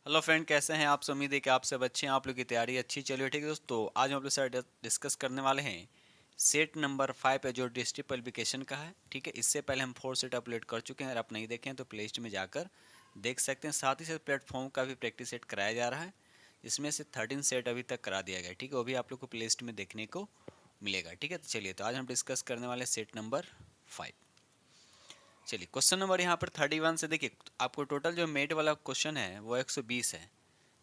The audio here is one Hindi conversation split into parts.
हेलो फ्रेंड, कैसे हैं आप? उम्मीद है कि आप सब अच्छे हैं, आप लोग की तैयारी अच्छी चलिए। ठीक है दोस्तों, आज हम आप लोग से डिस्कस करने वाले हैं सेट नंबर 5 है जो डिस्ट्रिक्ट पब्लिकेशन का है। ठीक है, इससे पहले हम 4 सेट अपलोड कर चुके हैं। अगर आप नहीं देखें तो प्ले लिस्ट में जाकर देख सकते हैं। साथ ही साथ प्लेटफॉर्म का भी प्रैक्टिस सेट कराया जा रहा है, इसमें से 13 सेट अभी तक करा दिया गया। ठीक है, वो भी आप लोग को प्ले लिस्ट में देखने को मिलेगा। ठीक है, तो चलिए, तो आज हम डिस्कस करने वाले सेट नंबर 5। चलिए, क्वेश्चन नंबर यहाँ पर 31 से देखिए, आपको टोटल जो मेट वाला क्वेश्चन है वो 120 है।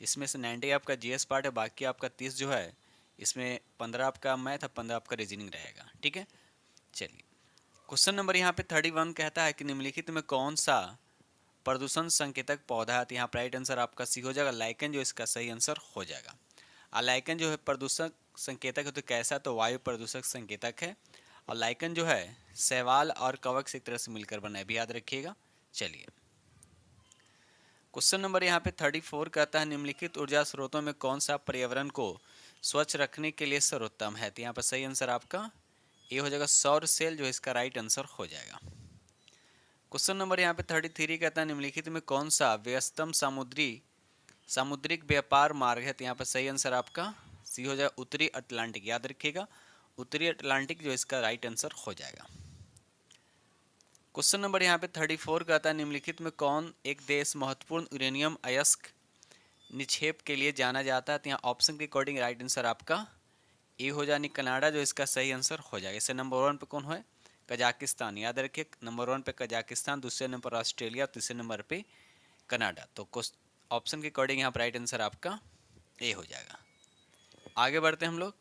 इसमें से 90 आपका जीएस पार्ट है, बाकी आपका 30 जो है इसमें 15 आपका मैथ और 15 आपका रीजनिंग रहेगा। ठीक है, चलिए, क्वेश्चन नंबर यहाँ पे 31 कहता है कि निम्नलिखित में कौन सा प्रदूषण संकेतक पौधा है? तो यहाँ पर राइट आंसर आपका सी हो जाएगा, लाइकन जो इसका सही आंसर हो जाएगा। लाइकन जो है प्रदूषक संकेतक है, तो कैसा? तो वायु प्रदूषक संकेतक है। और लाइकन जो है शैवाल और कवक से एक तरह से मिलकर बना है, भी याद रखिएगा। चलिए, क्वेश्चन नंबर यहाँ पे 34 कहता है निम्नलिखित ऊर्जा स्रोतों में कौन सा पर्यावरण को स्वच्छ रखने के लिए सर्वोत्तम है? तो यहाँ पर सही आंसर आपका ए हो जाएगा, सौर सेल जो इसका राइट आंसर हो जाएगा। क्वेश्चन नंबर यहाँ पे 33 कहता है निम्नलिखित में कौन सा व्यस्तम सामुद्रिक व्यापार मार्ग है? तो यहाँ पर सही आंसर आपका सी हो जाएगा, उत्तरी अटलांटिक। याद रखिएगा, उत्तरी अटलांटिक जो इसका राइट आंसर हो जाएगा। क्वेश्चन नंबर यहाँ पे 34 कहता है निम्नलिखित में कौन एक देश महत्वपूर्ण यूरेनियम अयस्क निक्षेप के लिए जाना जाता है? तो यहाँ ऑप्शन के अकॉर्डिंग राइट आंसर आपका ए हो जाए, कनाडा जो इसका सही आंसर हो जाएगा। इससे नंबर 1 पे कौन है? कजाकिस्तान। याद रखिए, नंबर 1 पे कजाकिस्तान, दूसरे नंबर पर ऑस्ट्रेलिया, तीसरे नंबर पे कनाडा। तो ऑप्शन के अकॉर्डिंग यहाँ पर राइट आंसर आपका ए हो जाएगा। आगे बढ़ते हैं हम लोग।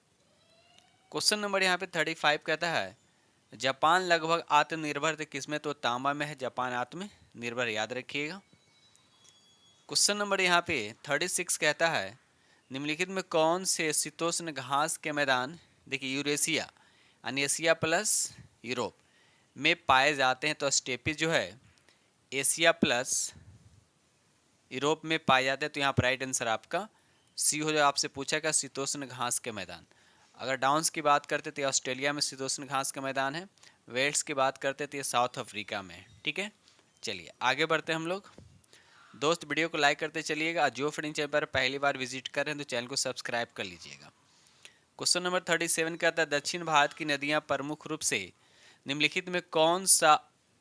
क्वेश्चन नंबर यहाँ पे 35 कहता है जापान लगभग आत्मनिर्भर थे किसमें? तो तांबा में है जापान आत्मनिर्भर। याद रखिएगा। क्वेश्चन नंबर यहाँ पे 36 कहता है निम्नलिखित में कौन से शीतोष्ण घास के मैदान, देखिए, यूरेशिया यानी एशिया प्लस यूरोप में पाए जाते हैं? तो स्टेपी जो है एशिया प्लस यूरोप में पाए जाते हैं। तो यहाँ पर राइट आंसर आपका सी हो जाए। आपसे पूछा क्या? शीतोष्ण घास के मैदान। अगर डाउन्स की बात करते तो ऑस्ट्रेलिया में शीतोष्ण घास का मैदान है। वेल्स की बात करते तो ये साउथ अफ्रीका में है। ठीक है, चलिए आगे बढ़ते हैं हम लोग। दोस्त वीडियो को लाइक करते चलिएगा। जो फ्रेंड चैनल पर पहली बार विजिट कर रहे हैं तो चैनल को सब्सक्राइब कर लीजिएगा। क्वेश्चन नंबर 37 कहता है दक्षिण भारत की नदियां प्रमुख रूप से निम्नलिखित में कौन सा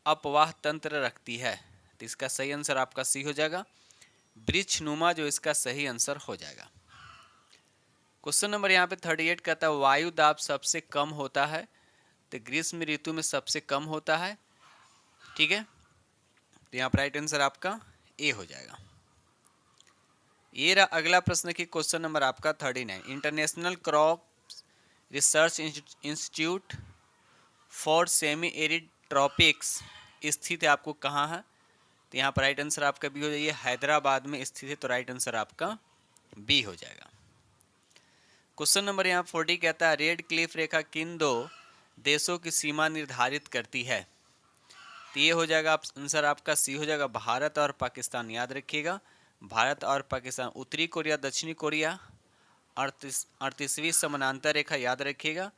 अपवाह तंत्र रखती है? तो इसका सही आंसर आपका सी हो जाएगा, वृक्षनुमा जो इसका सही आंसर हो जाएगा। क्वेश्चन नंबर यहाँ पे 38 कहता है वायु दाब सबसे कम होता है? तो ग्रीष्म ऋतु में सबसे कम होता है। ठीक है, तो यहाँ पर राइट आंसर आपका ए हो जाएगा। ये रहा अगला प्रश्न की क्वेश्चन नंबर आपका 39। International crop research institute for semi arid tropics स्थित है आपको कहाँ है? तो यहाँ पर राइट आंसर आपका बी हो जाएगा, हैदराबाद में स्थित है। तो राइट आंसर आपका बी हो जाएगा। क्वेश्चन नंबर यहाँ 40 कहता है रेड क्लिफ रेखा किन दो देशों की सीमा निर्धारित करती है? तो ये हो जाएगा आंसर आपका सी हो जाएगा, भारत और पाकिस्तान। याद रखिएगा, भारत और पाकिस्तान। उत्तरी कोरिया, दक्षिणी कोरिया 38वीं समानांतर रेखा। याद रखिएगा।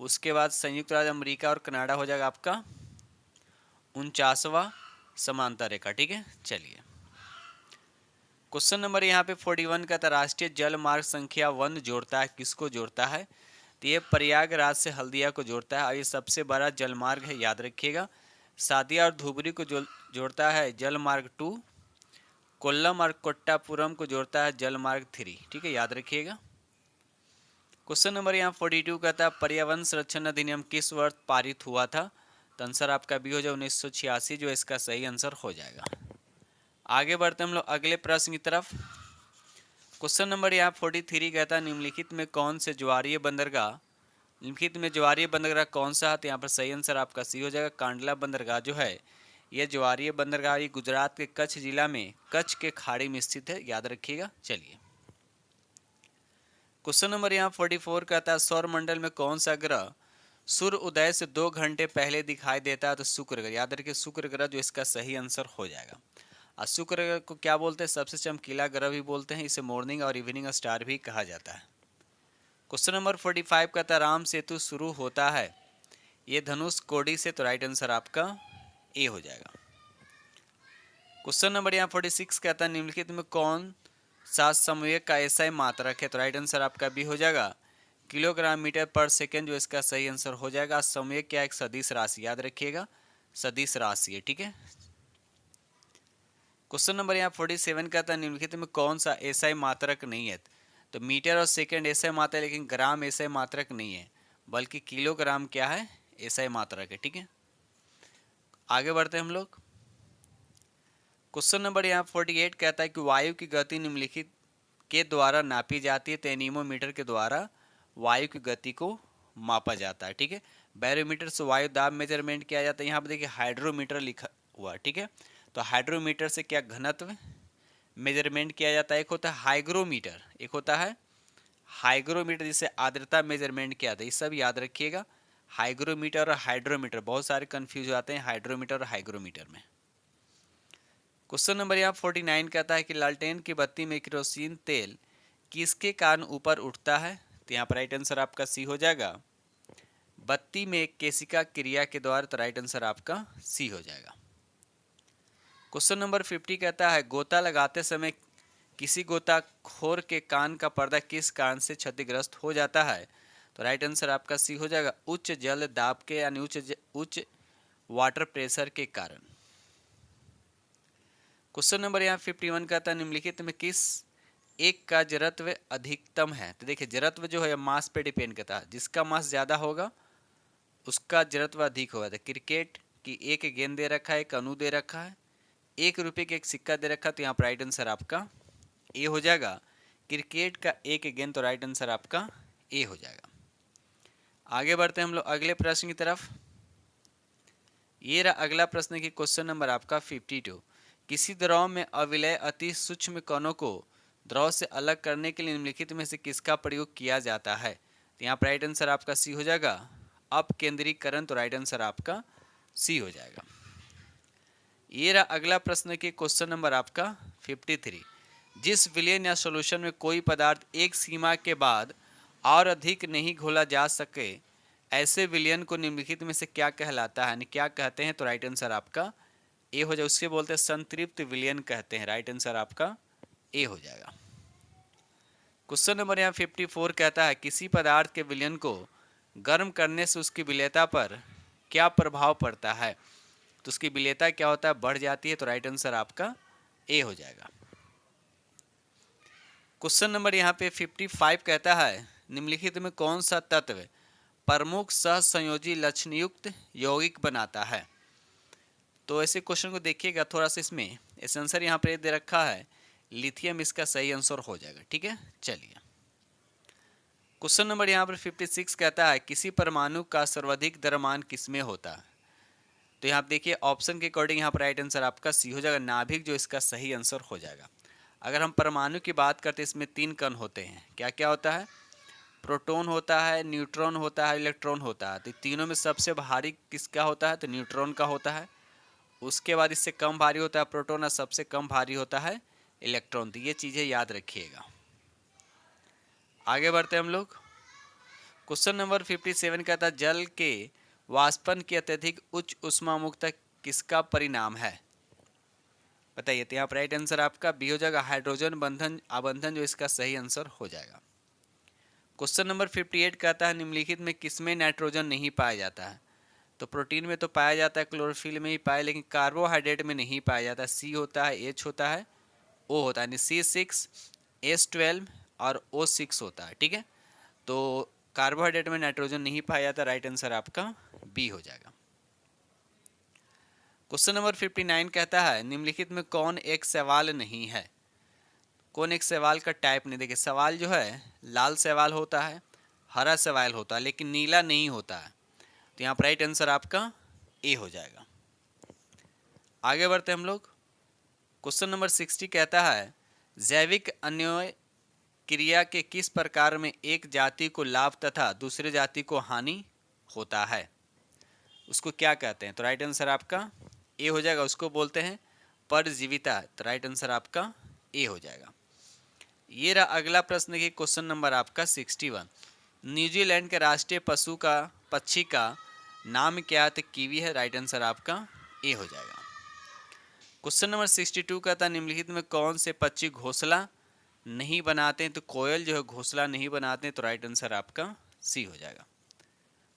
उसके बाद संयुक्त राज्य अमेरिका और कनाडा हो जाएगा आपका 49वां समांतर रेखा। ठीक है, चलिए, क्वेश्चन नंबर यहाँ पे 41 का था राष्ट्रीय जल मार्ग संख्या 1 जोड़ता है किसको जोड़ता है? तो ये प्रयागराज से हल्दिया को जोड़ता है और ये सबसे बड़ा जल मार्ग है। याद रखिएगा। सादिया और धुबरी को जोड़ता है जल मार्ग 2। कोल्लम और कोट्टापुरम को जोड़ता है जल मार्ग 3। ठीक है, याद रखिएगा। क्वेश्चन नंबर यहाँ 42 का था पर्यावरण संरक्षण अधिनियम किस वर्ष पारित हुआ था? तो आंसर आपका भी हो जाए 1986 जो इसका सही आंसर हो जाएगा। आगे बढ़ते हम लोग अगले प्रश्न की तरफ। क्वेश्चन नंबर यहाँ 43 कहता है निम्नलिखित में कौन से ज्वारीय बंदरगाह, निम्नलिखित में ज्वारीय बंदरगाह कौन सा है? तो यहाँ पर सही आंसर आपका सी हो जाएगा, कांडला बंदरगाह जो है यह ज्वारीय बंदरगाह ये गुजरात के कच्छ जिला में कच्छ के खाड़ी में स्थित है। याद रखिएगा। चलिए, क्वेश्चन नंबर यहाँ 44 कहता है सौर मंडल में कौन सा ग्रह सूर्य उदय से 2 घंटे पहले दिखाई देता है? तो शुक्र ग्रह। याद रखिए, शुक्र ग्रह जो इसका सही आंसर हो जाएगा। और शुक्र ग्रह को क्या बोलते हैं? सबसे चमकीला ग्रह भी बोलते हैं। इसे मॉर्निंग और इवनिंग स्टार भी कहा जाता है। क्वेश्चन नंबर 45 कहता है राम सेतु शुरू होता है ये धनुष कोडी से। तो राइट आंसर आपका ए हो जाएगा। क्वेश्चन नंबर यहाँ 46 कहता है निम्नलिखित में कौन सात संवेग का एसआई मात्रक है, तो राइट आंसर आपका बी हो जाएगा किलोग्राम मीटर पर सेकेंड, जो इसका सही आंसर हो जाएगा। संवेग क्या, एक सदिश राशि, याद रखिएगा सदिश राशि है, ठीक है। क्वेश्चन नंबर यहाँ 47 का था, निम्नलिखित में कौन सा एसआई मात्रक नहीं है? तो मीटर और सेकंड एसआई मात्रक, लेकिन ग्राम एसआई मात्रक नहीं है, बल्कि किलोग्राम क्या है, एसआई मात्रक है, ठीक है। आगे बढ़ते हैं हम लोग। क्वेश्चन नंबर यहाँ 48 कहता है कि वायु की गति निम्नलिखित के द्वारा नापी जाती है, तो एनीमोमीटर के द्वारा वायु की गति को मापा जाता है, ठीक है। बैरोमीटर से वायु दाब मेजरमेंट किया जाता है। यहाँ पर देखिए हाइड्रोमीटर लिखा हुआ, ठीक है। तो हाइड्रोमीटर से क्या घनत्व मेजरमेंट किया जाता है, एक होता है हाइग्रोमीटर, एक होता है हाइग्रोमीटर जिससे आर्द्रता मेजरमेंट किया जाता है। ये सब याद रखिएगा, हाइग्रोमीटर और हाइड्रोमीटर, बहुत सारे कंफ्यूज हो जाते हैं हाइड्रोमीटर और हाइग्रोमीटर में। क्वेश्चन नंबर यहाँ 49 कहता है कि लालटेन की बत्ती में केरोसिन तेल किसके कारण ऊपर उठता है? तो यहाँ पर राइट आंसर आपका सी हो जाएगा, बत्ती में केशिका क्रिया के द्वारा, तो राइट आंसर आपका सी हो जाएगा। क्वेश्चन नंबर 50 कहता है गोता लगाते समय किसी गोताखोर के कान का पर्दा किस कारण से क्षतिग्रस्त हो जाता है? तो राइट आंसर आपका सी हो जाएगा, उच्च जल दाब के यानी उच्च वाटर प्रेशर के कारण। क्वेश्चन नंबर यहाँ 51 कहता है निम्नलिखित में किस एक का जड़त्व अधिकतम है? तो देखिए जड़त्व जो है मास पे डिपेंड करता है, जिसका मास ज़्यादा होगा उसका जड़त्व अधिक होगा। तो क्रिकेट की एक गेंद दे रखा है, एक अणु दे रखा है, 1 रुपये का एक सिक्का दे रखा, तो यहाँ पर राइट आंसर आपका ए हो जाएगा, क्रिकेट का एक गेंद, तो राइट आंसर आपका ए हो जाएगा। आगे बढ़ते हैं हम लोग अगले प्रश्न की तरफ। ये रहा अगला प्रश्न की क्वेश्चन नंबर आपका 52। किसी द्रव में अविलय अति सूक्ष्म कणों को द्रव से अलग करने के लिए निम्नलिखित में से किसका प्रयोग किया जाता है? तो यहाँ पर राइट आंसर आपका सी हो जाएगा, अपकेंद्रीकरण, तो राइट आंसर आपका सी हो जाएगा। ये रहा अगला प्रश्न के क्वेश्चन नंबर आपका 53। जिस विलयन या सॉल्यूशन में कोई पदार्थ एक सीमा के बाद और अधिक नहीं घोला जा सके, ऐसे विलयन को निम्नलिखित में से क्या कहलाता है, यानी क्या कहते हैं? तो राइट आंसर आपका ए हो जाए, उससे बोलते हैं संतृप्त विलयन कहते हैं, राइट आंसर आपका ए हो जाएगा। क्वेश्चन नंबर यहाँ 54 कहता है किसी पदार्थ के विलयन को गर्म करने से उसकी विलेयता पर क्या प्रभाव पड़ता है? तो उसकी विलेयता क्या होता है, बढ़ जाती है, तो राइट आंसर आपका ए हो जाएगा। क्वेश्चन नंबर यहाँ पे 55 कहता है निम्नलिखित में कौन सा तत्व प्रमुख सहसंयोजी लक्षणयुक्त यौगिक बनाता है? तो ऐसे क्वेश्चन को देखिएगा थोड़ा सा, इसमें इस आंसर यहाँ पे दे रखा है लिथियम, इसका सही आंसर हो जाएगा, ठीक है। चलिए क्वेश्चन नंबर यहाँ पर 56 कहता है किसी परमाणु का सर्वाधिक द्रव्यमान किसमें होता है? तो यहाँ देखिए ऑप्शन के अकॉर्डिंग यहाँ पर राइट आंसर आपका सी हो जाएगा, नाभिक, जो इसका सही आंसर हो जाएगा। अगर हम परमाणु की बात करते हैं इसमें 3 कण होते हैं, क्या क्या होता है? प्रोटॉन होता है, न्यूट्रॉन होता है, इलेक्ट्रॉन होता है। तो तीनों में सबसे भारी किसका होता है? तो न्यूट्रॉन का होता है। उसके बाद इससे कम भारी होता है प्रोटॉन, और सबसे कम भारी होता है इलेक्ट्रॉन। तो ये चीज़ें याद रखिएगा। आगे बढ़ते हैं हम लोग। क्वेश्चन नंबर 57 कहता है जल के वाष्पन की अत्यधिक उच्च ऊष्मा मुक्तता किसका परिणाम है? बताइए। तो यहाँ पर राइट आंसर आपका बी हो जाएगा, हाइड्रोजन बंधन आबंधन, जो इसका सही आंसर हो जाएगा। क्वेश्चन नंबर 58 कहता है निम्नलिखित में किसमें नाइट्रोजन नहीं पाया जाता है? तो प्रोटीन में तो पाया जाता है, क्लोरोफिल में ही पाया, लेकिन कार्बोहाइड्रेट में नहीं पाया जाता। सी होता है, एच होता है, ओ होता है, C6, S12 और O6 होता है, ठीक है। तो कार्बोहाइड्रेट में नाइट्रोजन नहीं पाया जाता, राइट आंसर आपका बी हो जाएगा। क्वेश्चन नंबर 59 कहता है निम्नलिखित में कौन एक सवाल नहीं है? कौन एक सवाल का टाइप नहीं? देखिए सवाल जो है लाल सवाल होता है, हरा सवाल होता है, लेकिन नीला नहीं होता है। तो यहाँ पर राइट आंसर आपका ए हो जाएगा। आगे बढ़ते हम लोग। क्वेश्चन नंबर 60 कहता है जैविक अन्योन्य क्रिया के किस प्रकार में एक जाति को लाभ तथा दूसरे जाति को हानि होता है? उसको क्या कहते हैं? तो राइट आंसर आपका ए हो जाएगा, उसको बोलते हैं परजीविता। तो राइट आंसर आपका ए हो जाएगा। ये रहा अगला प्रश्न की क्वेश्चन नंबर आपका 61। न्यूजीलैंड के राष्ट्रीय पक्षी का नाम क्या है? तो कीवी है, राइट आंसर आपका ए हो जाएगा। क्वेश्चन नंबर 62 का था निम्नलिखित में कौन से पक्षी घोंसला नहीं बनाते हैं तो कोयल जो है घोंसला नहीं बनाते हैं, तो राइट आंसर आपका सी हो जाएगा।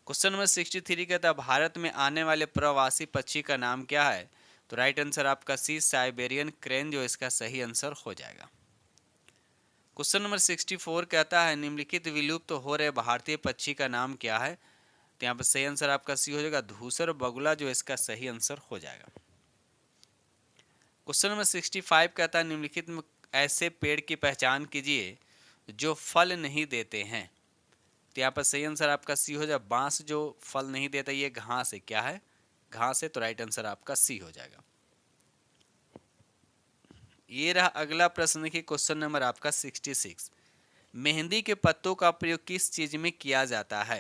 क्वेश्चन नंबर 63 कहता है भारत में आने वाले प्रवासी पक्षी का नाम क्या है? तो राइट आंसर आपका सी साइबेरियन क्रेन जो इसका सही आंसर हो जाएगा। क्वेश्चन नंबर 64 कहता है निम्नलिखित विलुप्त तो हो रहे भारतीय पक्षी का नाम क्या है? तो यहाँ पर सही आंसर आपका सी हो जाएगा धूसर बगुला जो इसका सही आंसर हो जाएगा। क्वेश्चन नंबर 65 कहता है निम्नलिखित में ऐसे पेड़ की पहचान कीजिए जो फल नहीं देते हैं। तो यहाँ पर सही आंसर आपका सी हो जाएगा बांस जो फल नहीं देता, ये घास है। क्या है? घास है, तो राइट आंसर आपका सी हो जाएगा। ये रहा अगला प्रश्न की क्वेश्चन नंबर आपका 66। मेहंदी के पत्तों का प्रयोग किस चीज में किया जाता है?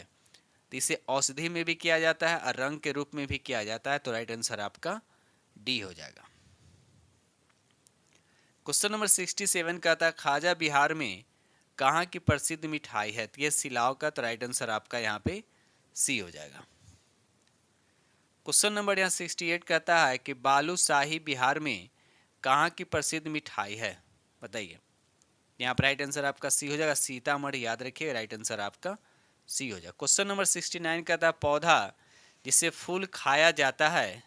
तो इसे औषधि में भी किया जाता है और रंग के रूप में भी किया जाता है, तो राइट आंसर आपका डी हो जाएगा। क्वेश्चन नंबर 67 का था खाजा बिहार में कहाँ की प्रसिद्ध मिठाई है? तो ये सिलाव का, तो राइट आंसर आपका यहाँ पे सी हो जाएगा। क्वेश्चन नंबर यहाँ 68 कहता है कि बालूशाही बिहार में कहाँ की प्रसिद्ध मिठाई है? बताइए। यहाँ पर राइट आंसर आपका सी हो जाएगा सीतामढ़ी, याद रखिए राइट आंसर आपका सी हो जाएगा। क्वेश्चन नंबर 69 कहता है पौधा जिससे फूल खाया जाता है,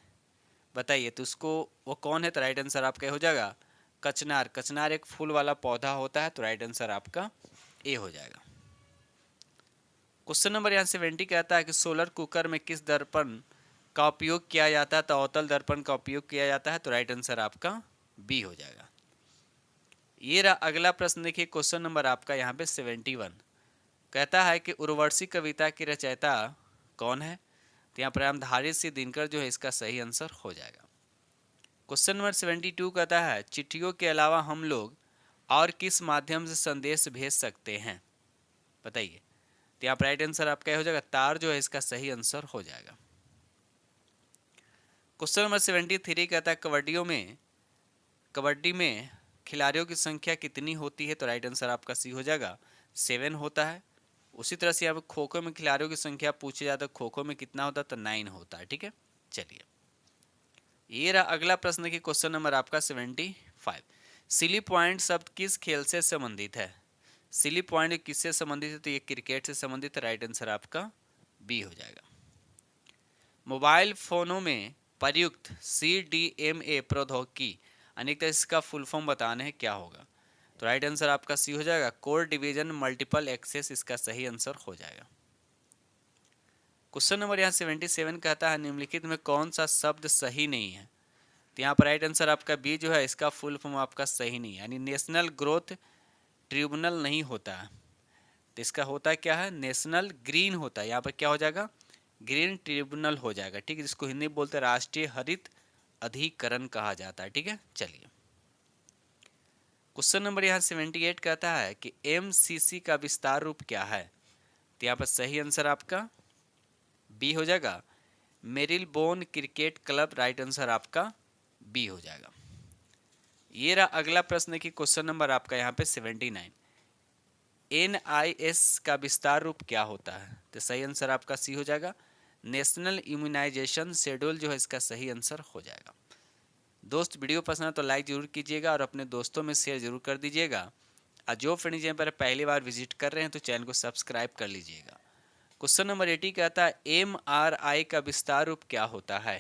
बताइए तो उसको वो कौन है? तो राइट आंसर आपका हो जाएगा कचनार। कचनार एक फूल वाला पौधा होता है, तो राइट आंसर आपका ए हो जाएगा। क्वेश्चन नंबर यहाँ 70 कहता है कि सोलर कुकर में किस दर्पण का उपयोग किया जाता है? तो अवतल दर्पण का उपयोग किया जाता है, तो राइट आंसर आपका बी हो जाएगा। ये रहा अगला प्रश्न, देखिए क्वेश्चन नंबर आपका यहाँ पे 71 कहता है कि उर्वशी कविता की रचयिता कौन है? तो यहाँ पर रामधारी सिंह दिनकर जो है इसका सही आंसर हो जाएगा। क्वेश्चन नंबर 72 कहता है चिट्ठियों के अलावा हम लोग और किस माध्यम से संदेश भेज सकते हैं? बताइए। तो यहाँ पर राइट आंसर आपका हो जाएगा तार जो है इसका सही आंसर हो जाएगा। क्वेश्चन नंबर 73 कहता है कबड्डी में खिलाड़ियों की संख्या कितनी होती है? तो राइट आंसर आपका सी हो जाएगा 7 होता है। उसी तरह से यहाँ पर खो खो में खिलाड़ियों की संख्या पूछी जाता है, खो खो में कितना होता है? तो 9 होता है। ठीक है, चलिए ये रहा अगला प्रश्न की क्वेश्चन नंबर आपका 75 सिली पॉइंट शब्द किस खेल से संबंधित है? सिली पॉइंट किससे संबंधित है? तो ये क्रिकेट से संबंधित है, राइट आंसर आपका बी हो जाएगा। मोबाइल फोनों में प्रयुक्त CDMA प्रौद्योगिकी अनेक तरह इसका फुल फॉर्म बताना है, क्या होगा? तो राइट आंसर आपका सी हो जाएगा कोर डिवीजन मल्टीपल एक्सेस, इसका सही आंसर हो जाएगा। क्वेश्चन नंबर यहाँ 77 कहता है निम्नलिखित में कौन सा शब्द सही नहीं है? तो यहाँ पर राइट आंसर आपका बी जो है इसका फुल फॉर्म आपका सही नहीं है, यानी नेशनल ग्रोथ ट्रिब्यूनल नहीं होता है, तो इसका होता क्या है? नेशनल ग्रीन होता है। यहाँ पर क्या हो जाएगा? ग्रीन ट्रिब्यूनल हो जाएगा। ठीक है, जिसको हिंदी में बोलते हैं राष्ट्रीय हरित अधिकरण कहा जाता है। ठीक है, चलिए क्वेश्चन नंबर यहाँ 78 कहता है कि MCC का विस्तार रूप क्या है? तो यहाँ पर सही आंसर आपका बी हो जाएगा Marylebone cricket club, right answer आपका बी हो जाएगा। ये रहा अगला प्रश्न की क्वेश्चन नंबर आपका यहाँ पे 79 NIS का विस्तार रूप क्या होता है? तो सही आंसर आपका सी हो जाएगा नेशनल इम्यूनाइजेशन शेड्यूल जो है इसका सही आंसर हो जाएगा। दोस्त वीडियो पसंद है तो लाइक जरूर कीजिएगा और अपने दोस्तों में शेयर जरूर कर दीजिएगा, और जो फ्रेंड्स यहाँ पर पहली बार विजिट कर रहे हैं तो चैनल को सब्सक्राइब कर लीजिएगा। क्वेश्चन नंबर 80 कहता है MRI का विस्तार रूप क्या होता है?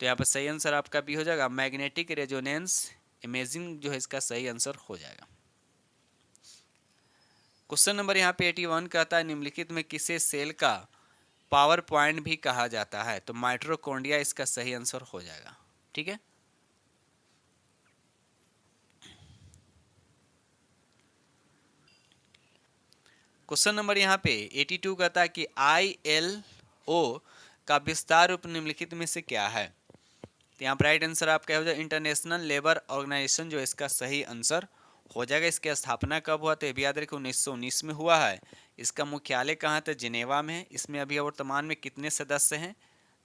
तो यहाँ पर सही आंसर आपका भी हो जाएगा मैग्नेटिक रेजोनेंस इमेजिंग जो है इसका सही आंसर हो जाएगा। क्वेश्चन नंबर यहाँ पे 81 कहता है निम्नलिखित में किसे सेल का पावर पॉइंट भी कहा जाता है? तो माइटोकॉन्ड्रिया इसका सही आंसर हो जाएगा। ठीक है, क्वेश्चन नंबर यहाँ पे 82 कहता है कि ILO का विस्तार रूप निम्नलिखित में से क्या है? तो यहाँ पर राइट आंसर आपका हो जाएगा इंटरनेशनल लेबर ऑर्गेनाइजेशन जो इसका सही आंसर हो जाएगा। इसकी स्थापना कब हुआ? तो ये भी याद रखिए 1919 में हुआ है। इसका मुख्यालय कहाँ? तो जिनेवा में है। इसमें अभी वर्तमान में कितने सदस्य हैं?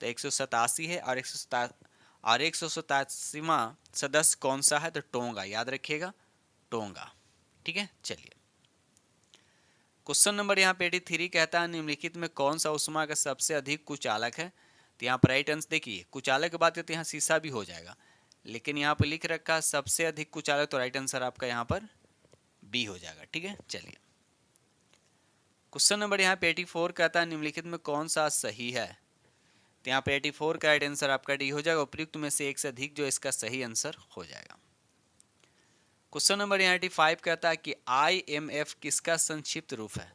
तो 187 है, और 187वां सदस्य कौन सा है? तो टोंगा, याद रखिएगा टोंगा। ठीक है, चलिए क्वेश्चन नंबर यहाँ पे 83 कहता है निम्नलिखित में कौन सा उष्मा का सबसे अधिक कुचालक है? तो यहाँ पर राइट आंसर देखिए कुचालक की बात करते हैं, यहाँ शीशा भी हो जाएगा, लेकिन यहाँ पर लिख रखा है सबसे अधिक कुचालक, तो राइट आंसर आपका यहाँ पर बी हो जाएगा। ठीक है, चलिए क्वेश्चन नंबर यहाँ पे 84 कहता है निम्नलिखित में कौन सा सही है। तो यहाँ पे 84 का राइट आंसर आपका डी हो जाएगा। उपयुक्त में से एक से अधिक जो इसका सही आंसर हो जाएगा। क्वेश्चन नंबर यहाँ 85 कहता है कि IMF किसका संक्षिप्त रूप है।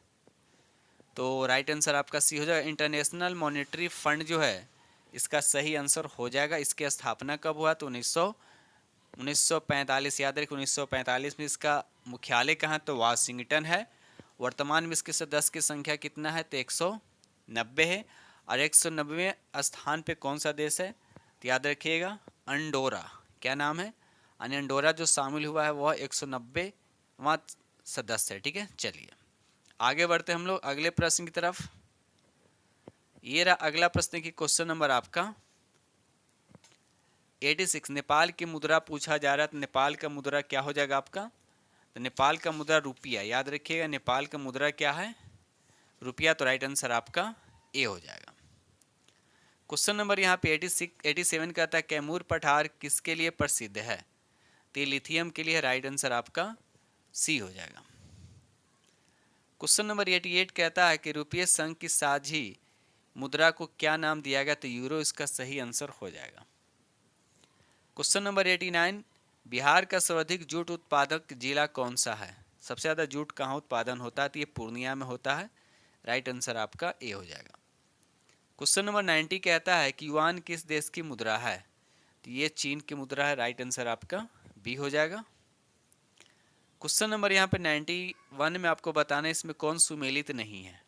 तो राइट आंसर आपका सी हो जाएगा। इंटरनेशनल मॉनेटरी फंड जो है इसका सही आंसर हो जाएगा। इसकी स्थापना कब हुआ, तो 1945। याद रखिए 1945 में इसका मुख्यालय कहाँ, तो वाशिंगटन है। वर्तमान में इसके सदस्य की संख्या कितना है, तो 190 है। और 190वें स्थान पे कौन सा देश है, तो याद रखिएगा अंडोरा। क्या नाम है, यानी अंडोरा जो शामिल हुआ है वह 190वां सदस्य है। ठीक है, चलिए आगे बढ़ते हम लोग अगले प्रश्न की तरफ। ये रहा अगला प्रश्न की क्वेश्चन नंबर आपका 86। नेपाल की मुद्रा पूछा जा रहा है। तो नेपाल का मुद्रा क्या हो जाएगा आपका, तो नेपाल का मुद्रा रुपया। याद रखिएगा नेपाल का मुद्रा क्या है, रुपया। तो राइट आंसर आपका ए हो जाएगा। क्वेश्चन नंबर यहाँ पे 87 कहता है कैमूर पठार किसके लिए प्रसिद्ध है। तो लिथियम के लिए। राइट आंसर आपका सी हो जाएगा। क्वेश्चन नंबर 88 कहता है कि रुपये संघ की साझी मुद्रा को क्या नाम दिया गया। तो यूरो इसका सही आंसर हो जाएगा। क्वेश्चन नंबर 89 बिहार का सर्वाधिक जूट उत्पादक जिला कौन सा है। सबसे ज़्यादा जूट कहाँ उत्पादन होता है, तो ये पूर्णिया में होता है। राइट आंसर आपका ए हो जाएगा। क्वेश्चन नंबर 90 कहता है कि युआन किस देश की मुद्रा है। तो ये चीन की मुद्रा है। राइट आंसर आपका बी हो जाएगा। क्वेश्चन नंबर यहाँ पे 91 में आपको बताना है इसमें कौन सुमेलित नहीं है।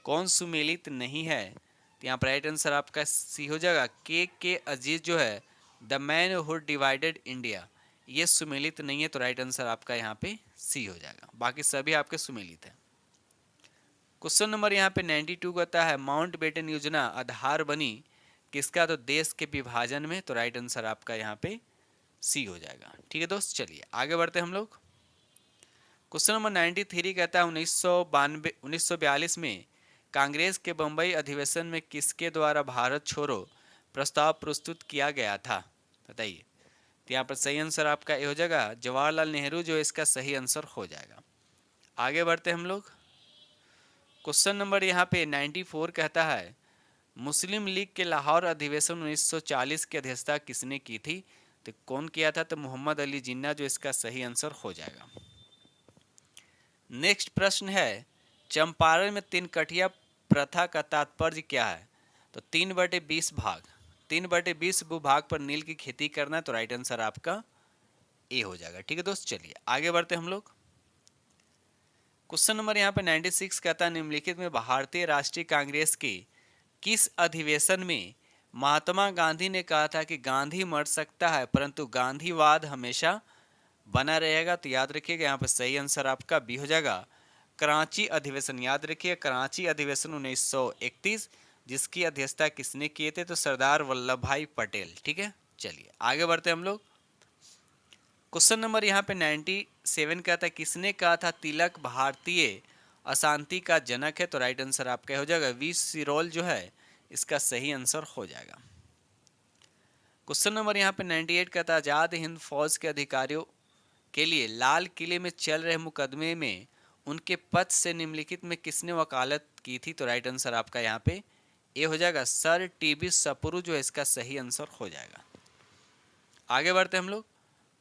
कौन सुमेलित नहीं है, तो यहाँ पर राइट आंसर आपका सी हो जाएगा। के अजीज जो है the man who divided India, ये सुमेलित नहीं है। तो राइट आंसर आपका यहाँ पे सी हो जाएगा। बाकी सभी आपके सुमेलित हैं। क्वेश्चन नंबर यहाँ पे 92 कहता है माउंट बेटन योजना आधार बनी किसका, तो देश के विभाजन में। तो राइट आंसर आपका यहाँ पे सी हो जाएगा। ठीक है दोस्त, चलिए आगे बढ़ते हम लोग। क्वेश्चन नंबर 93 कहता है 1942 में कांग्रेस के बंबई अधिवेशन में किसके द्वारा भारत छोड़ो प्रस्ताव प्रस्तुत किया गया था, बताइए। तो यहाँ पर सही आंसर आपका ये हो जाएगा जवाहरलाल नेहरू जो इसका सही आंसर हो जाएगा। आगे बढ़ते हम लोग। क्वेश्चन नंबर यहाँ पे 94 कहता है मुस्लिम लीग के लाहौर अधिवेशन 1940 की अध्यक्षता किसने की थी। तो कौन किया था, तो मोहम्मद अली जिन्ना जो इसका सही आंसर हो जाएगा। नेक्स्ट प्रश्न है चंपारण में 3 कठिया प्रथा का तात्पर्य क्या है। तो 3/20 भाग, 3/20 भूभाग पर नील की खेती करना। तो राइट आंसर आपका ए हो जाएगा। ठीक है दोस्त, चलिए आगे बढ़ते हम लोग। क्वेश्चन नंबर यहाँ पे 96 कहता है निम्नलिखित में भारतीय राष्ट्रीय कांग्रेस के किस अधिवेशन में महात्मा गांधी ने कहा था कि गांधी मर सकता है परंतु गांधीवाद हमेशा बना रहेगा। तो याद रखिएगा यहाँ पे सही आंसर आपका बी हो जाएगा कराची अधिवेशन। याद रखिए कराची अधिवेशन 1931 जिसकी अध्यक्षता किसने किए थे, तो सरदार वल्लभ भाई पटेल। ठीक है, चलिए आगे बढ़ते हम लोग। क्वेश्चन नंबर यहाँ पे 97 का था किसने कहा था तिलक भारतीय अशांति का जनक है। तो राइट आंसर आपका हो जाएगा वी सिरोल जो है इसका सही आंसर हो जाएगा। क्वेश्चन नंबर यहाँ पे 98 का था आजाद हिंद फौज के अधिकारियों के लिए लाल किले में चल रहे मुकदमे में उनके पद से निम्नलिखित में किसने वकालत की थी। तो राइट आंसर आपका यहाँ पे ए हो जाएगा सर टीबी सपुरू जो है इसका सही आंसर हो जाएगा। आगे बढ़ते हम लोग।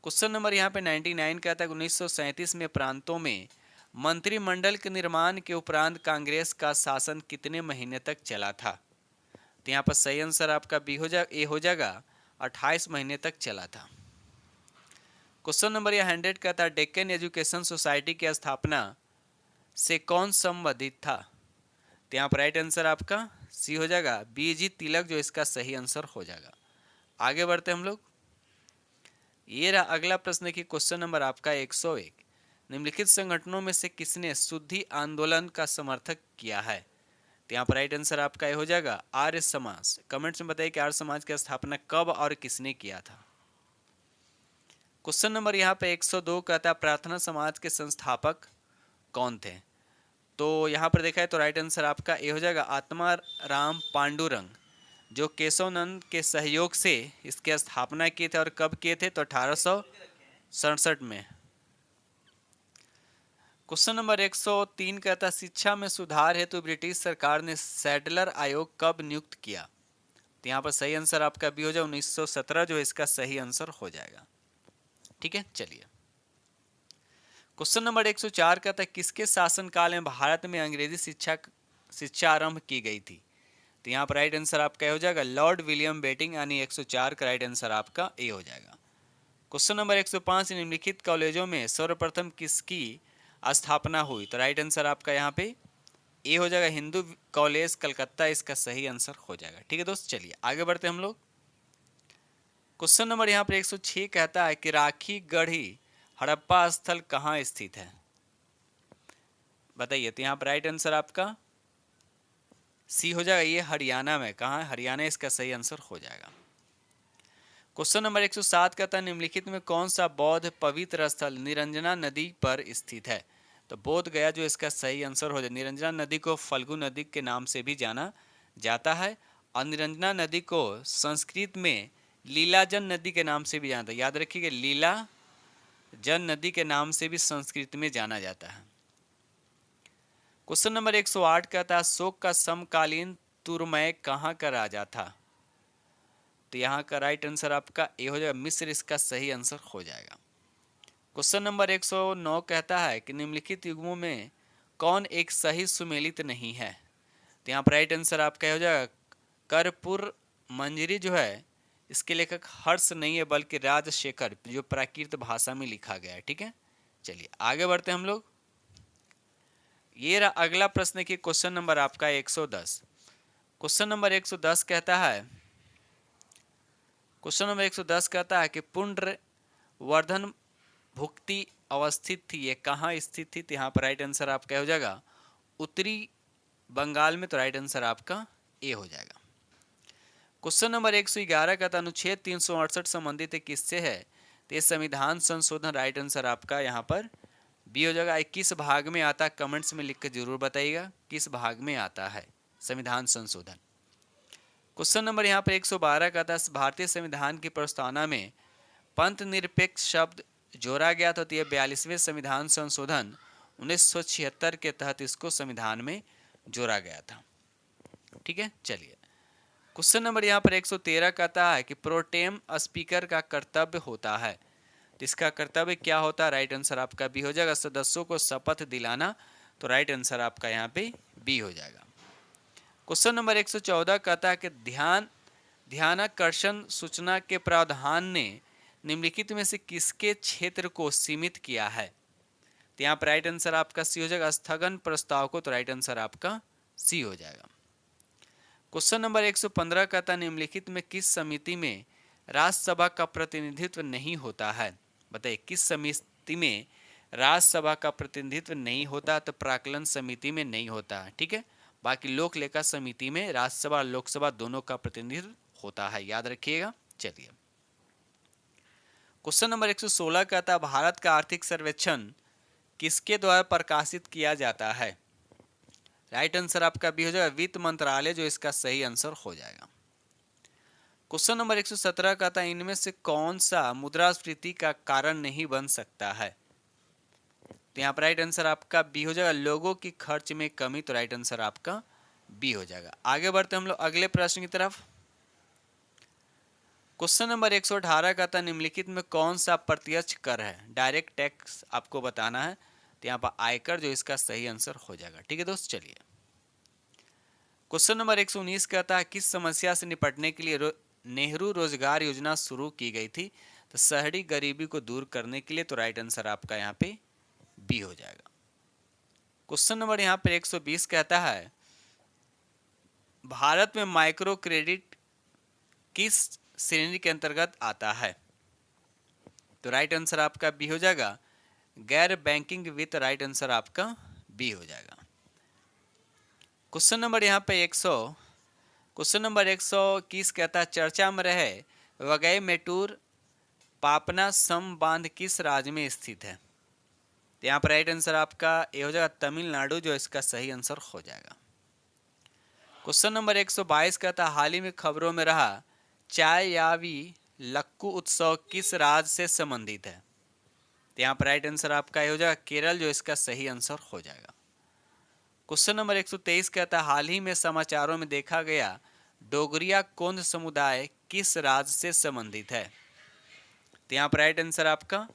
क्वेश्चन नंबर यहाँ पे 99 कहता है 1937 में प्रांतों में मंत्रिमंडल के निर्माण के उपरांत कांग्रेस का शासन कितने महीने तक चला था। तो यहाँ पर सही आंसर आपका बी हो जाएगा, ए हो जाएगा 28 महीने तक चला था। क्वेश्चन नंबर यह 100 कहता है डेक्कन एजुकेशन सोसाइटी की स्थापना से कौन संबंधित था। तो यहाँ पर राइट आंसर आपका सी हो जाएगा बीजी तिलक जो इसका सही आंसर हो जाएगा। आगे बढ़ते हम लोग। ये रहा अगला प्रश्न की क्वेश्चन नंबर आपका 101 निम्नलिखित संगठनों में से किसने शुद्धि आंदोलन का समर्थक किया है। तो यहाँ पर राइट आंसर आपका ये हो जाएगा आर्य समाज। कमेंट्स में बताइए कि आर्य समाज की स्थापना कब और किसने किया था। क्वेश्चन नंबर यहाँ पे 102 कहता है प्रार्थना समाज के संस्थापक कौन थे। तो यहाँ पर देखा है तो राइट आंसर आपका ये हो जाएगा आत्मा राम पांडुरंग जो केशवनंद के सहयोग से इसकी स्थापना किए थे। और कब किए थे, तो 1867 में। क्वेश्चन नंबर 103 कहता है शिक्षा में सुधार हेतु ब्रिटिश सरकार ने सैडलर आयोग कब नियुक्त किया? तो यहाँ पर सही आंसर आपका बी हो जाए 1917 जो इसका सही आंसर हो जाएगा। ठीक है, चलिए क्वेश्चन नंबर 104 कहता है किसके शासनकाल में भारत में अंग्रेजी शिक्षा आरंभ की गई थी? तो यहाँ पर राइट आंसर आपका हो जाएगा लॉर्ड विलियम बेटिंग, यानी 104 का राइट आंसर आपका ए हो जाएगा। क्वेश्चन नंबर 105 निम्नलिखित कॉलेजों में सर्वप्रथम किसकी स्थापना हुई? तो राइट आंसर आपका यहाँ पे ए हो जाएगा हिंदू कॉलेज कलकत्ता, इसका सही आंसर हो जाएगा। ठीक है दोस्त, चलिए आगे बढ़ते हम लोग। क्वेश्चन नंबर यहाँ पर 106 कहता है कि राखी गढ़ी हड़प्पा स्थल कहाँ स्थित है? बताइए। तो यहाँ पर राइट आंसर आपका सी हो जाएगा, ये हरियाणा में। कहाँ है? हरियाणा, इसका सही आंसर हो जाएगा। क्वेश्चन नंबर 107 कहता है निम्नलिखित में कौन सा बौद्ध पवित्र स्थल निरंजना नदी पर स्थित है? तो बोध गया जो इसका सही आंसर हो जाए। निरंजना नदी को फल्गु नदी के नाम से भी जाना जाता है और निरंजना नदी को संस्कृत में लीलाजन नदी के नाम से भी जाना जाता है। याद रखिएगा, लीलाजन नदी के नाम से भी संस्कृत में जाना जाता है। क्वेश्चन नंबर 108 कहता है अशोक का समकालीन तुरमय कहाँ का राजा था? तो यहाँ का राइट आंसर आपका ए हो जाएगा मिस्र, इसका सही आंसर हो जाएगा। क्वेश्चन नंबर 109 कहता है कि निम्नलिखित युग्मों में कौन एक सही सुमेलित नहीं है? तो यहाँ पर राइट आंसर आपका हो जाएगा कर्पूर मंजरी जो है इसके लेखक हर्ष नहीं है बल्कि राजशेखर, जो प्राकृत भाषा में लिखा गया है। ठीक है, चलिए आगे बढ़ते हैं हम लोग। ये रहा अगला प्रश्न की क्वेश्चन नंबर आपका 110। क्वेश्चन नंबर 110 कहता है कि पुण्य वर्धन भुक्ति अवस्थित थी, ये कहाँ स्थित थी? तो यहाँ पर राइट आंसर आपका हो जाएगा उत्तरी बंगाल में। तो राइट आंसर आपका ए हो जाएगा। क्वेश्चन नंबर 111 का अनुच्छेद 368 संबंधित किससे है? तो ये संविधान संशोधन, राइट आंसर आपका यहाँ पर बी हो जाएगा। किस भाग में आता है कमेंट्स में लिख कर जरूर बताइएगा किस भाग में आता है संविधान संशोधन। क्वेश्चन नंबर यहाँ पर 112 का था भारतीय संविधान की प्रस्तावना में पंथ निरपेक्ष शब्द जोड़ा गया था। तो ये 42वें संविधान संशोधन 1976 के तहत इसको संविधान में जोड़ा गया था। ठीक है, चलिए क्वेश्चन नंबर यहाँ पर 113 कहता है कि प्रोटेम स्पीकर का कर्तव्य होता है। तो इसका कर्तव्य क्या होता है? राइट आंसर आपका बी हो जाएगा सदस्यों को शपथ दिलाना। तो राइट आंसर आपका यहाँ पे बी हो जाएगा। क्वेश्चन नंबर 114 कहता है कि ध्यानाकर्षण सूचना के प्रावधान ने निम्नलिखित में से किसके क्षेत्र को सीमित किया है? तो यहाँ पर राइट आंसर आपका सी हो जाएगा स्थगन प्रस्ताव को। तो राइट आंसर आपका सी हो जाएगा। क्वेश्चन नंबर 115 कहता है निम्नलिखित में किस समिति में राज्यसभा का प्रतिनिधित्व नहीं होता है? बताइए किस समिति में राज्यसभा का प्रतिनिधित्व नहीं होता? तो प्राक्कलन समिति में नहीं होता है। ठीक है, बाकी लोक लेखा समिति में राज्यसभा और लोकसभा दोनों का प्रतिनिधित्व होता है, याद रखिएगा। चलिए क्वेश्चन नंबर 116 कहता है भारत का आर्थिक सर्वेक्षण किसके द्वारा प्रकाशित किया जाता है? राइट आंसर आपका भी हो जाएगा वित्त मंत्रालय, जो इसका सही आंसर हो जाएगा। क्वेश्चन नंबर 117 कहता है इनमें से कौन सा मुद्रास्फीति का कारण नहीं बन सकता है? तो यहाँ पर राइट आंसर आपका बी हो जाएगा लोगों की खर्च में कमी। तो राइट आंसर आपका बी हो जाएगा। आगे बढ़ते हम लोग अगले प्रश्न की तरफ। क्वेश्चन नंबर 118 कहता है निम्नलिखित में कौन सा प्रत्यक्ष कर है? डायरेक्ट टैक्स आपको बताना है। तो यहाँ पर आयकर, जो इसका सही आंसर हो जाएगा। ठीक है दोस्त, चलिए क्वेश्चन नंबर 119 कहता है किस समस्या से निपटने के लिए नेहरू रोजगार योजना शुरू की गई थी? तो शहरी गरीबी को दूर करने के लिए। तो राइट आंसर आपका यहाँ पे बी हो जाएगा। क्वेश्चन नंबर यहाँ पे 120 कहता है भारत में माइक्रो क्रेडिट किस श्रेणी के अंतर्गत आता है? तो राइट आंसर आपका बी हो जाएगा गैर बैंकिंग वित्त। राइट आंसर आपका बी हो जाएगा। क्वेश्चन नंबर यहाँ पे 121 कहता है चर्चा में रहे वगै मेटूर पापना सम बांध किस राज्य में स्थित है? तो यहाँ पर राइट आंसर आपका ए हो जाएगा तमिलनाडु, जो इसका सही आंसर हो जाएगा। क्वेश्चन नंबर 122 कहता है हाल ही में खबरों में रहा चाय यावी लक्कू उत्सव किस राज्य से संबंधित है? तो यहाँ पर राइट आंसर आपका ये हो जाएगा केरल, जो इसका सही आंसर हो जाएगा। क्वेश्चन नंबर 123 कहता है हाल ही में समाचारों में देखा गया डोगरिया कोंद समुदाय किस राज्य से संबंधित है? तो यहाँ पर राइट आंसर आपका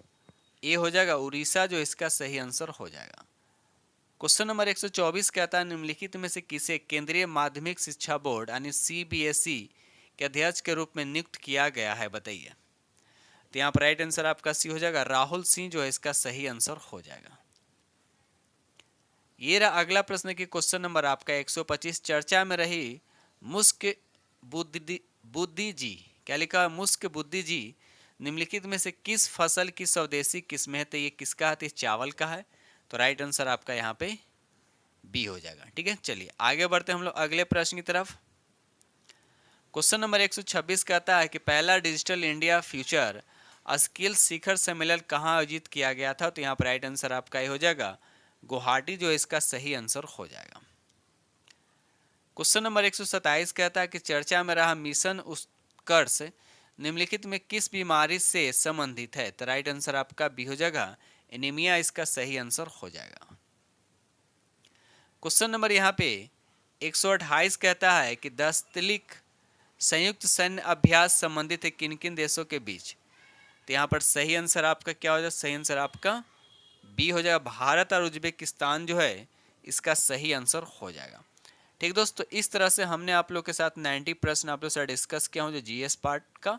ए हो जाएगा उड़ीसा, जो इसका सही आंसर हो जाएगा। क्वेश्चन नंबर 124 कहता है निम्नलिखित में से किसे केंद्रीय माध्यमिक शिक्षा बोर्ड यानी सीबीएसई के अध्यक्ष के रूप में नियुक्त किया गया है, बताइए। तो यहाँ पर राइट आंसर आपका सी हो जाएगा राहुल सिंह, जो है इसका सही आंसर हो जाएगा। ये रहा अगला प्रश्न की क्वेश्चन नंबर आपका 125। चर्चा में रही मुस्क बुद्धि जी, क्या लिखा है? मुस्क बुद्धि जी निम्नलिखित में से किस फसल की स्वदेशी किस्म है? तो ये किसका है? तो ये चावल का है। तो राइट आंसर आपका यहाँ पे बी हो जाएगा। ठीक है, चलिए आगे बढ़ते हैं हम लोग अगले प्रश्न की तरफ। क्वेश्चन नंबर 126 कहता है कि पहला डिजिटल इंडिया फ्यूचर स्किल शिखर सम्मेलन कहाँ आयोजित किया गया था? तो यहाँ पर राइट आंसर आपका ये हो जाएगा गुवाहाटी, जो इसका सही आंसर हो जाएगा। क्वेश्चन नंबर 127 कहता है कि चर्चा में रहा मिशन उत्कर्ष निम्नलिखित में किस बीमारी से संबंधित है? तो राइट आंसर आपका बी हो जाएगा एनीमिया, इसका सही आंसर हो जाएगा। क्वेश्चन नंबर यहाँ पे 128 कहता है कि दस्तलिक संयुक्त सैन्य अभ्यास संबंधित है किन किन देशों के बीच? तो यहाँ पर सही आंसर आपका क्या हो जाएगा? सही आंसर आपका बी हो जाएगा भारत और उज्बेकिस्तान, जो है इसका सही आंसर हो जाएगा। ठीक दोस्तों, इस तरह से हमने आप लोग के साथ 90 प्रश्न आप लोग से डिस्कस किया हूँ जो जीएस पार्ट का।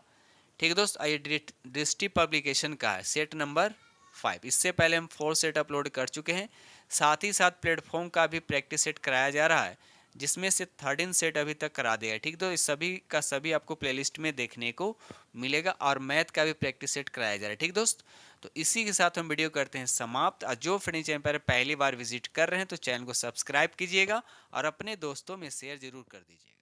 ठीक दोस्त, आइए दृष्टि पब्लिकेशन का है सेट नंबर 5। इससे पहले हम 4 सेट अपलोड कर चुके हैं, साथ ही साथ प्लेटफॉर्म का भी प्रैक्टिस सेट कराया जा रहा है, जिसमें से 13 सेट अभी तक करा दिया है। ठीक, तो इस सभी का सभी आपको प्लेलिस्ट में देखने को मिलेगा, और मैथ का भी प्रैक्टिस सेट कराया जा रहा है। ठीक दोस्त, तो इसी के साथ हम वीडियो करते हैं समाप्त। और जो फ्रेंड चैनल पर पहली बार विजिट कर रहे हैं तो चैनल को सब्सक्राइब कीजिएगा और अपने दोस्तों में शेयर जरूर कर दीजिएगा।